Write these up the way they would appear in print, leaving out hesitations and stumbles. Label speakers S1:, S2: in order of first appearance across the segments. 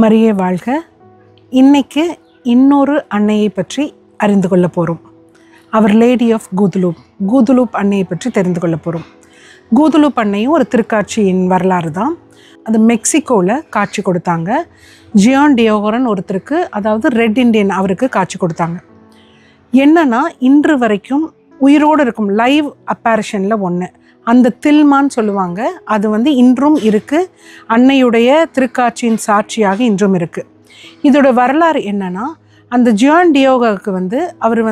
S1: மரியே வாழ்க. இன்னைக்கு இன்னொரு அன்னையை பற்றி அறிந்து கொள்ள போகிறோம். அவர் லேடி ஆஃப் கூதுலூப் அன்னையை பற்றி தெரிந்து கொள்ள போகிறோம். கூதுலூப் அன்னையும் ஒரு திருக்காட்சியின் வரலாறு தான். அது மெக்சிகோவில் காட்சி கொடுத்தாங்க. ஜியான் டியோகரன் ஒருத்தருக்கு, அதாவது ரெட் இண்டியன், அவருக்கு காட்சி கொடுத்தாங்க. என்னன்னா, இன்று வரைக்கும் உயிரோடு இருக்கும் லைவ் அப்பேரிஷனில் ஒன்று அந்த தில்மான்னு சொல்லுவாங்க. அது இன்றும் இருக்குது. அன்னையுடைய திருக்காட்சியின் சாட்சியாக இன்றும் இருக்குது. இதோட வரலாறு என்னன்னா, அந்த ஜியான் டியோகாவுக்கு அவர்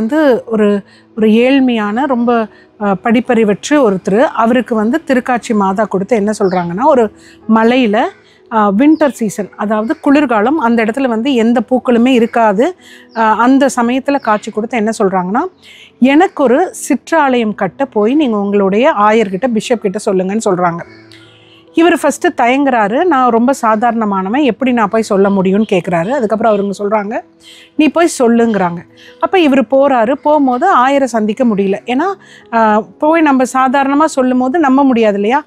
S1: ஒரு ஒரு ஏழ்மையான ரொம்ப படிப்பறிவற்று ஒருத்தர். அவருக்கு திருக்காட்சி மாதா கொடுத்து என்ன சொல்கிறாங்கன்னா, ஒரு மலையில் வின்டர் சீசன், அதாவது குளிர்காலம், அந்த இடத்துல எந்த பூக்களுமே இருக்காது. அந்த சமயத்தில் காட்சி கொடுத்து என்ன சொல்கிறாங்கன்னா, எனக்கு ஒரு சிற்றாலயம் கட்ட போய் நீங்கள் உங்களுடைய ஆயர்கிட்ட, பிஷப் கிட்ட சொல்லுங்கன்னு சொல்கிறாங்க. இவர் ஃபஸ்ட்டு தயங்குறாரு. நான் ரொம்ப சாதாரணமானவன், எப்படி நான் போய் சொல்ல முடியும்னு கேட்குறாரு. அதுக்கப்புறம் அவருங்க சொல்கிறாங்க, நீ போய் சொல்லுங்கிறாங்க. அப்போ இவர் போகிறாரு. போகும்போது ஆயரை சந்திக்க முடியல. ஏன்னா போய் நம்ம சாதாரணமாக சொல்லும் போது நம்ப முடியாது இல்லையா?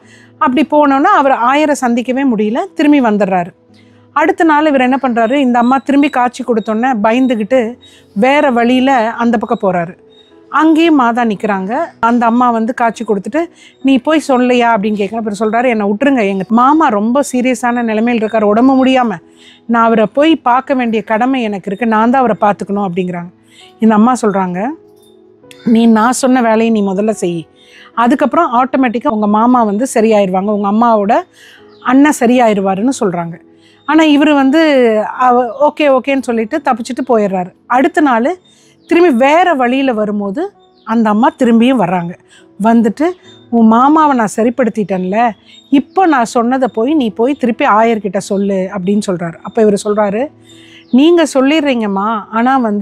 S1: அப்படி போனோன்னா அவர் ஆயரை சந்திக்கவே முடியல. திரும்பி வந்துடுறாரு. அடுத்த நாள் இவர் என்ன பண்ணுறாரு, இந்த அம்மா திரும்பி காட்சி கொடுத்தோன்னே பயந்துக்கிட்டு வேறு வழியில் அந்த பக்கம் போகிறாரு. அங்கேயும் மாதா நிற்கிறாங்க. அந்த அம்மா காட்சி கொடுத்துட்டு, நீ போய் சொல்லையா அப்படின்னு கேட்குறேன். அப்புறம் சொல்கிறாரு, என்னை விட்டுருங்க, எங்கள் மாமா ரொம்ப சீரியஸான நிலைமையில் இருக்கார், உடம்பு முடியாமல். நான் அவரை போய் பார்க்க வேண்டிய கடமை எனக்கு இருக்குது, நான் தான் அவரை பார்த்துக்கணும் அப்படிங்கிறாங்க. இந்த அம்மா சொல்கிறாங்க, நான் சொன்ன வேலையை நீ முதல்ல செய், அதுக்கப்புறம் ஆட்டோமேட்டிக்காக உங்கள் மாமா சரியாயிருவாங்க, உங்கள் அம்மாவோட அண்ணன் சரியாயிருவாருன்னு சொல்கிறாங்க. ஆனால் இவர் ஓகே ஓகேன்னு சொல்லிட்டு தப்பிச்சுட்டு போயிடுறாரு. அடுத்த நாள் திரும்பி வேறு வழியில் வரும்போது அந்த அம்மா திரும்பியும் வர்றாங்க. வந்துட்டு, உன் மாமாவை நான் சரிப்படுத்திட்டேன்ல, இப்போ நான் சொன்னதை நீ போய் திருப்பி ஆயர்கிட்ட சொல்லு அப்படின்னு சொல்கிறாரு. அப்போ இவர் சொல்கிறாரு, நீங்கள் சொல்லிடுறீங்கம்மா, ஆனால்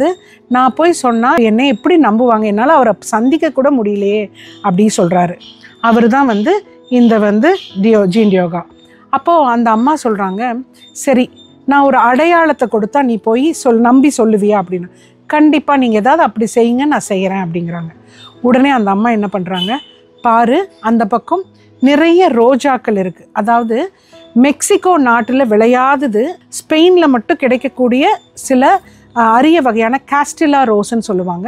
S1: நான் போய் சொன்னால் என்னை எப்படி நம்புவாங்க, என்னால் அவரை சந்திக்க கூட முடியலையே அப்படின்னு சொல்கிறாரு. அவர் தான் இந்த ஜியான் டியோகா. அப்போது அந்த அம்மா சொல்கிறாங்க, சரி, நான் ஒரு அடையாளத்தை கொடுத்தா நீ போய் நம்பி சொல்லுவியா அப்படின்னு. கண்டிப்பாக நீங்கள் ஏதாவது அப்படி செய்யுங்க, நான் செய்கிறேன் அப்படிங்கிறாங்க. உடனே அந்த அம்மா என்ன பண்ணுறாங்க, பாரு, அந்த பக்கம் நிறைய ரோஜாக்கள் இருக்குது. அதாவது மெக்சிகோ நாட்டில் விளையாதது, ஸ்பெயினில் மட்டும் கிடைக்கக்கூடிய சில அரிய வகையான காஸ்டிலா ரோஸ்ன்னு சொல்லுவாங்க,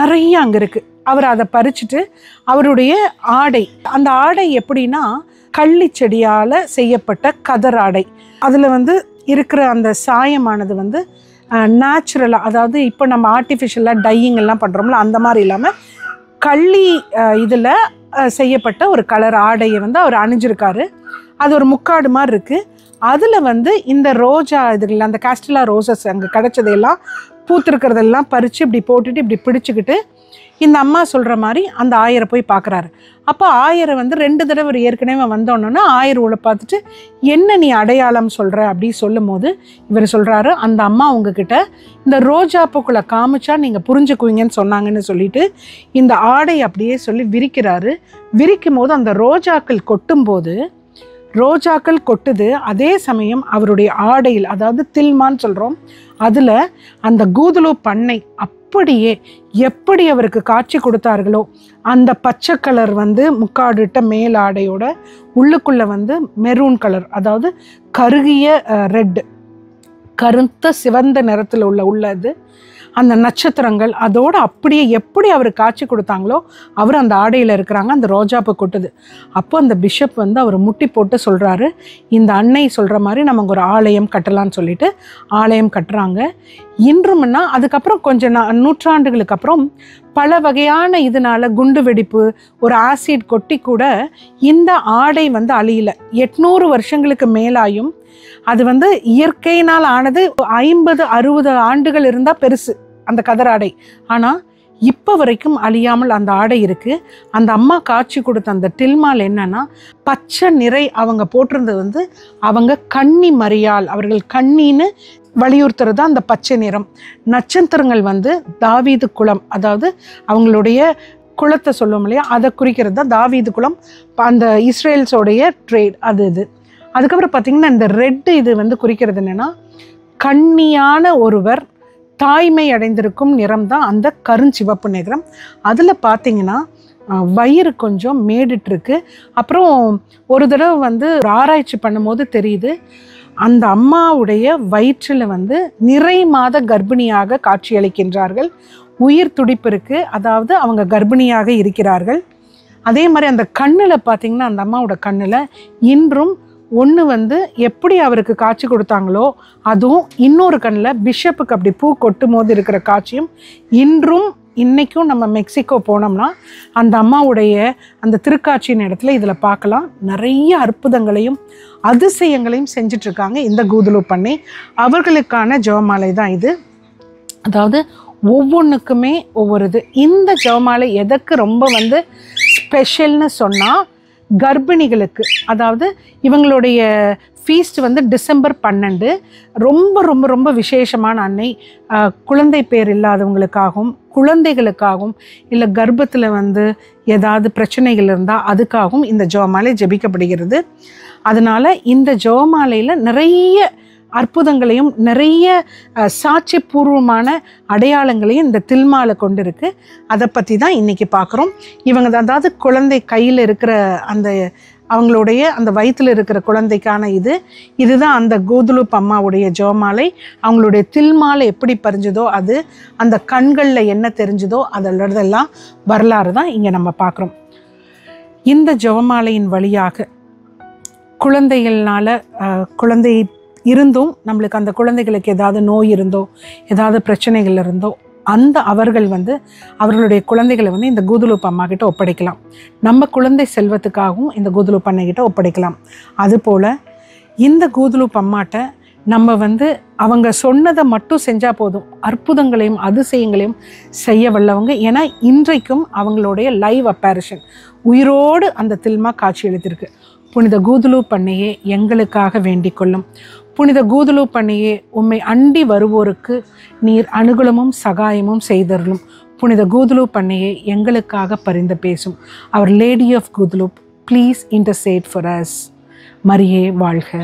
S1: நிறைய அங்கே இருக்குது. அவர் அதை பறிச்சுட்டு அவருடைய ஆடை, அந்த ஆடை எப்படின்னா கள்ளி செடியால் செய்யப்பட்ட கதர் ஆடை. அதில் இருக்கிற அந்த சாயமானது நேச்சுரலாக, அதாவது இப்போ நம்ம ஆர்டிஃபிஷியலாக டையிங் எல்லாம் பண்ணுறோம்ல, அந்த மாதிரி இல்லாமல் கள்ளி இதில் செய்யப்பட்ட ஒரு கலர் ஆடையை அவர் அணிஞ்சிருக்காரு. அது ஒரு முக்காடு மாதிரி இருக்குது. அதில் இந்த ரோஜா இதுகள், அந்த காஸ்டிலா ரோசஸ் அங்கே கிடச்சதையெல்லாம், பூத்திருக்கிறதெல்லாம் பறித்து இப்படி போட்டுட்டு இப்படி பிடிச்சிக்கிட்டு இந்த அம்மா சொல்கிற மாதிரி அந்த ஆயரை போய் பார்க்குறாரு. அப்போ ஆயரை 2 தடவை ஏற்கனவே வந்தோன்னா ஆயர் உள்ள பார்த்துட்டு, என்ன நீ அடையாளம் சொல்கிற அப்படி சொல்லும் போது இவர் சொல்கிறாரு, அந்த அம்மா உங்ககிட்ட இந்த ரோஜா பூக்களை காமிச்சா நீங்கள் புரிஞ்சுக்குவீங்கன்னு சொன்னாங்கன்னு சொல்லிட்டு இந்த ஆடை அப்படியே சொல்லி விரிக்கிறாரு. விரிக்கும் போது அந்த ரோஜாக்கள் கொட்டுது. அதே சமயம் அவருடைய ஆடையில், அதாவது தில்மான்னு சொல்கிறோம், அதில் அந்த கூதுலூப் அன்னை அப்படியே எப்படி அவருக்கு காட்சி கொடுத்தார்களோ அந்த பச்சை கலர் முக்காடிட்ட மேல் ஆடையோட உள்ளுக்குள்ளே மெரூன் கலர், அதாவது கருகிய ரெட், கருத்த சிவந்த நிறத்தில் உள்ளது அந்த நட்சத்திரங்கள், அதோடு அப்படியே எப்படி அவர் காட்சி கொடுத்தாங்களோ அவர் அந்த ஆடையில் இருக்கிறாங்க. அந்த ரோஜாப்பூ கொட்டுது. அப்போ அந்த பிஷப் அவர் முட்டி போட்டு சொல்கிறாரு, இந்த அன்னை சொல்கிற மாதிரி நமக்கு ஒரு ஆலயம் கட்டலான்னு சொல்லிட்டு ஆலயம் கட்டுறாங்க. இன்றும்னா அதுக்கப்புறம் கொஞ்சம் நூற்றாண்டுகளுக்கு அப்புறம் பல வகையான இதனால் குண்டு வெடிப்பு, ஒரு ஆசிட் கொட்டி கூட இந்த ஆடை அழியல. 800 வருஷங்களுக்கு மேலாயும் அது இயற்கையினால் ஆனது. 50-60 ஆண்டுகள் இருந்தால் பெருசு அந்த கதர் ஆடை. ஆனால் இப்போ வரைக்கும் அழியாமல் அந்த ஆடை இருக்குது. அந்த அம்மா காட்சி கொடுத்த அந்த டில்மால் என்னன்னா, பச்சை நிறை அவங்க போட்டிருந்தது அவங்க கன்னி மரியாள், அவர்கள் கன்னின்னு வலியுறுத்துறது அந்த பச்சை நிறம். நட்சத்திரங்கள் தாவீது குலம், அதாவது அவங்களுடைய குலத்தை சொல்லுவோம் இல்லையா, அதை குறிக்கிறது தான் தாவீது குலம், அந்த இஸ்ரேல்ஸோடைய ட்ரேட் அது. அதுக்கப்புறம் பார்த்திங்கன்னா இந்த ரெட்டு இது குறிக்கிறது என்னென்னா, கன்னியான ஒருவர் தாய்மை அடைந்திருக்கும் நிறம் தான் அந்த கருஞ்சிவப்பு நிறம். அதில் பார்த்திங்கன்னா வயிறு கொஞ்சம் மேடிட்டுருக்கு. அப்புறம் ஒரு தடவை வந்து ஆராய்ச்சி பண்ணும்போது தெரியுது, அந்த அம்மாவுடைய வயிற்றில் வந்து நிறை மாத கர்ப்பிணியாக காட்சியளிக்கின்றார்கள். உயிர் துடிப்பு இருக்குது, அதாவது அவங்க கர்ப்பிணியாக இருக்கிறார்கள். அதே மாதிரி அந்த கண்ணில் பார்த்திங்கன்னா, அந்த அம்மாவோட கண்ணில் இன்றும் ஒன்று வந்து எப்படி அவருக்கு காட்சி கொடுத்தாங்களோ அதுவும், இன்னொரு கண்ணில் பிஷப்புக்கு அப்படி பூ கொட்டும் போது இருக்கிற காட்சியும் இன்றும் இன்றைக்கும் நம்ம மெக்சிகோ போனோம்னா அந்த அம்மாவுடைய அந்த திருக்காட்சியின் இடத்துல இதில் பார்க்கலாம். நிறைய அற்புதங்களையும் அதிசயங்களையும் செஞ்சிட்ருக்காங்க இந்த கூதுலூப் அன்னை. அவர்களுக்கான ஜெபமாலை தான் இது. அதாவது ஒவ்வொன்றுக்குமே ஒவ்வொரு இது. இந்த ஜெபமாலை எதற்கு ரொம்ப வந்து ஸ்பெஷல்னு சொன்னால், கர்ப்பிணிகளுக்கு, அதாவது இவங்களுடைய ஃபீஸ்ட் வந்து டிசம்பர் 12, ரொம்ப ரொம்ப ரொம்ப விசேஷமான அன்னை. குழந்தை பேர் இல்லாதவங்களுக்காகவும், குழந்தைகளுக்காகவும், இல்லை கர்ப்பத்தில் வந்து ஏதாவது பிரச்சனைகள் இருந்தால் அதுக்காகவும் இந்த ஜெபமாலை ஜெபிக்கப்படுகிறது. அதனால் இந்த ஜெபமாலையில் நிறைய அற்புதங்களையும் நிறைய சாட்சியபூர்வமான அடையாளங்களையும் இந்த தில்மாலை கொண்டு இருக்கு. அதை பற்றி தான் இன்றைக்கி பார்க்குறோம். இவங்க அதாவது குழந்தை கையில் இருக்கிற அந்த அவங்களுடைய அந்த வயிற்றில் இருக்கிற குழந்தைக்கான இதுதான் அந்த கூதுலூப் அம்மாவுடைய ஜெபமாலை. அவங்களுடைய தில்மாலை எப்படி பறிஞ்சதோ அது, அந்த கண்களில் என்ன தெரிஞ்சதோ அதெல்லாம் வரலாறு தான் இங்கே நம்ம பார்க்குறோம். இந்த ஜெபமாலையின் வழியாக குழந்தைகள்னால குழந்தை இருந்தும் நம்மளுக்கு அந்த குழந்தைகளுக்கு ஏதாவது நோய் இருந்தோ ஏதாவது பிரச்சனைகள் இருந்தோ அந்த அவர்கள் வந்து அவர்களுடைய குழந்தைகளை வந்து இந்த கூதுலூப் அம்மா கிட்ட ஒப்படைக்கலாம். நம்ம குழந்தை செல்வத்துக்காகவும் இந்த கூதுலூப் அன்னை கிட்ட ஒப்படைக்கலாம். அதுபோல் இந்த கூதுலூப் அம்மாட்ட நம்ம வந்து அவங்க சொன்னதை மட்டும் செஞ்சால் போதும், அற்புதங்களையும் அதிசயங்களையும் செய்ய வல்லவங்க. ஏன்னா இன்றைக்கும் அவங்களுடைய லைவ் அப்பேரிஷன் உயிரோடு அந்த தில்மா காட்சி எழுதியிருக்கு. புனித கூதுலூப் அன்னையே எங்களுக்காக வேண்டிக் கொள்ளும். புனித கூதுலூப் அன்னையே உம்மை அண்டி வருவோருக்கு நீர் அனுகூலமும் சகாயமும் செய்தருளும். புனித கூதுலூப் அன்னையே எங்களுக்காக பரிந்து பேசும். Our lady of Guadalupe, please intercede for us. மரியே வாழ்க.